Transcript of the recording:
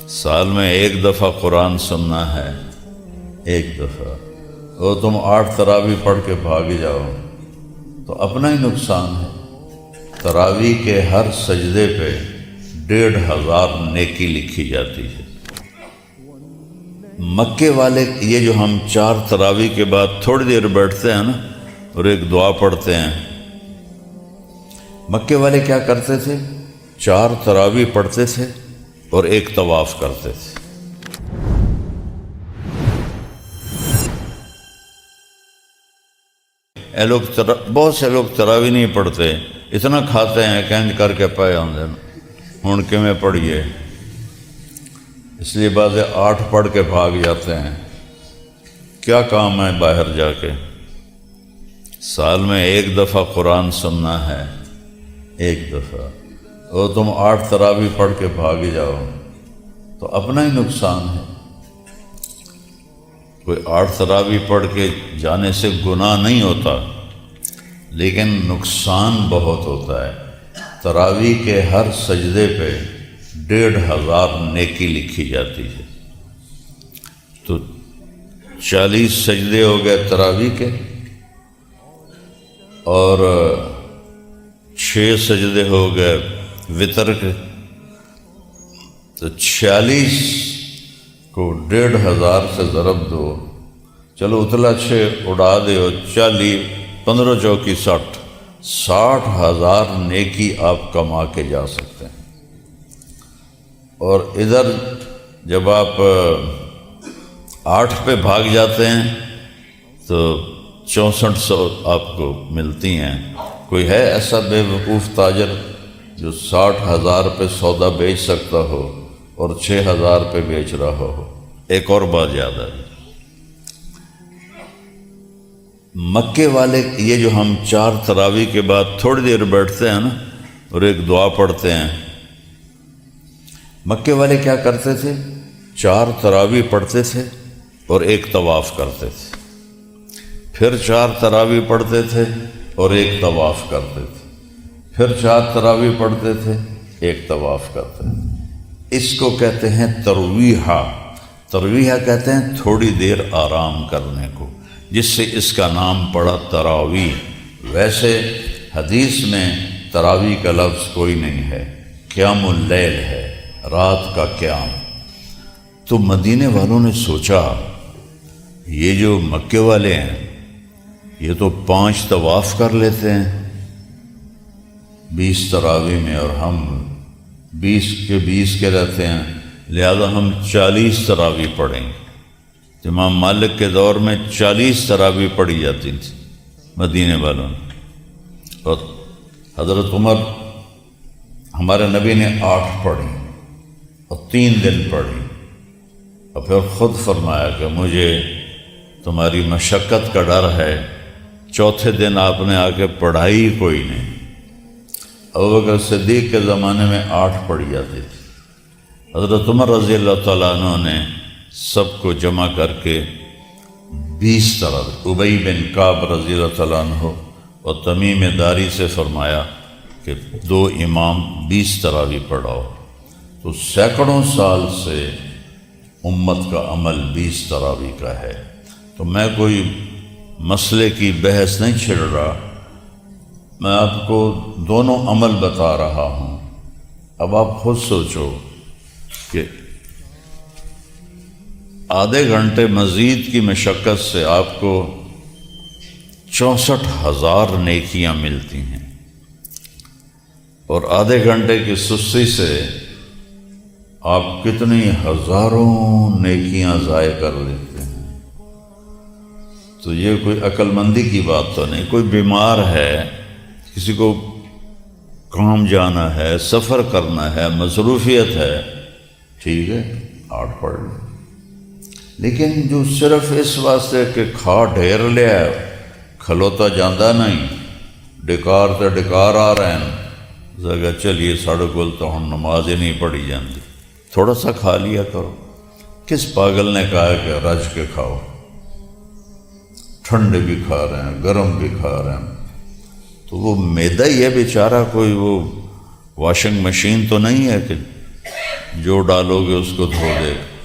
سال میں ایک دفعہ قرآن سننا ہے، ایک دفعہ، وہ تم 8 تراویح پڑھ کے بھاگ جاؤ تو اپنا ہی نقصان ہے۔ تراویح کے ہر سجدے پہ 1500 نیکی لکھی جاتی ہے۔ مکے والے یہ جو ہم 4 تراویح کے بعد تھوڑی دیر بیٹھتے ہیں نا اور ایک دعا پڑھتے ہیں، مکے والے کیا کرتے تھے؟ 4 تراویح پڑھتے تھے اور ایک طواف کرتے تھے۔ بہت سے لوگ تراویح نہیں پڑھتے، اتنا کھاتے ہیں کینج کر کے پائے آدھے ہوں کہ میں پڑھیے، اس لیے بعض 8 پڑھ کے بھاگ جاتے ہیں۔ کیا کام ہے باہر جا کے؟ سال میں ایک دفعہ قرآن سننا ہے، ایک دفعہ، اور تم 8 تراویح پڑھ کے بھاگ جاؤ تو اپنا ہی نقصان ہے۔ کوئی 8 تراویح پڑھ کے جانے سے گناہ نہیں ہوتا، لیکن نقصان بہت ہوتا ہے۔ تراویح کے ہر سجدے پہ 1500 نیکی لکھی جاتی ہے۔ تو 40 سجدے ہو گئے تراویح کے، اور 6 سجدے ہو گئے وتر کے، تو 46 کو 1500 سے ضرب دو، چلو اتلا 6 اڑا دو، 40 15 چوکی 60,000 نیکی آپ کما کے جا سکتے ہیں۔ اور ادھر جب آپ 8 پہ بھاگ جاتے ہیں تو 6400 آپ کو ملتی ہیں۔ کوئی ہے ایسا بے وقوف تاجر جو 60,000 پہ سودا بیچ سکتا ہو اور 6,000 پہ بیچ رہا ہو؟ ایک اور بات یاد ہے، مکے والے یہ جو ہم 4 تراویح کے بعد تھوڑی دیر بیٹھتے ہیں نا اور ایک دعا پڑھتے ہیں، مکے والے کیا کرتے تھے؟ 4 تراویح پڑھتے تھے اور ایک طواف کرتے تھے، پھر 4 تراویح پڑھتے تھے اور ایک طواف کرتے تھے، پھر 4 تراویح پڑھتے تھے، ایک طواف کرتے تھے۔ اس کو کہتے ہیں ترویحہ۔ ترویحہ کہتے ہیں تھوڑی دیر آرام کرنے کو، جس سے اس کا نام پڑا تراویح۔ ویسے حدیث میں تراویح کا لفظ کوئی نہیں ہے، قیام اللیل ہے، رات کا قیام۔ تو مدینے والوں نے سوچا یہ جو مکے والے ہیں یہ تو 5 طواف کر لیتے ہیں 20 تراویح میں، اور ہم 20 کے رہتے ہیں، لہذا ہم 40 تراویح پڑھیں گے۔ امام مالک کے دور میں 40 تراویح پڑھی جاتی تھی مدینے والوں نے، اور حضرت عمر ہمارے نبی نے 8 پڑھی اور 3 دن پڑھی، اور پھر خود فرمایا کہ مجھے تمہاری مشقت کا ڈر ہے۔ چوتھے دن آپ نے آ کے پڑھائی کوئی نہیں۔ ابوبکر صدیق کے زمانے میں 8 پڑھی جاتی تھی، حضرت عمر رضی اللہ تعالیٰ عنہ نے سب کو جمع کر کے 20 تراویح، ابی بن کعب رضی اللہ تعالیٰ عنہ اور تمیم داری سے فرمایا کہ 2 امام 20 تراویح پڑھاؤ۔ تو سینکڑوں سال سے امت کا عمل 20 تراویح کا ہے۔ تو میں کوئی مسئلے کی بحث نہیں چھڑ رہا، میں آپ کو دونوں عمل بتا رہا ہوں۔ اب آپ خود سوچو کہ آدھے گھنٹے مزید کی مشقت سے آپ کو 64,000 نیکیاں ملتی ہیں، اور آدھے گھنٹے کی سستی سے آپ کتنی ہزاروں نیکیاں ضائع کر لیتے ہیں۔ تو یہ کوئی عقل مندی کی بات تو نہیں۔ کوئی بیمار ہے، کسی کو کام جانا ہے، سفر کرنا ہے، مصروفیت ہے، ٹھیک ہے 8 پڑھ لیں، لیکن جو صرف اس واسطے کہ کھا ڈھیر لیا کھلوتا جاندہ نہیں، ڈکار تے ڈکار آ رہے ہیں، جگہ چلیے ساڑھے گل تو ہم نماز ہی نہیں پڑھی جاندی، تھوڑا سا کھا لیا کرو۔ کس پاگل نے کہا ہے کہ رج کے کھاؤ؟ ٹھنڈے بھی کھا رہے ہیں، گرم بھی کھا رہے ہیں، تو وہ معدہ ہی ہے بیچارہ، کوئی وہ واشنگ مشین تو نہیں ہے کہ جو ڈالو گے اس کو دھو دے گا۔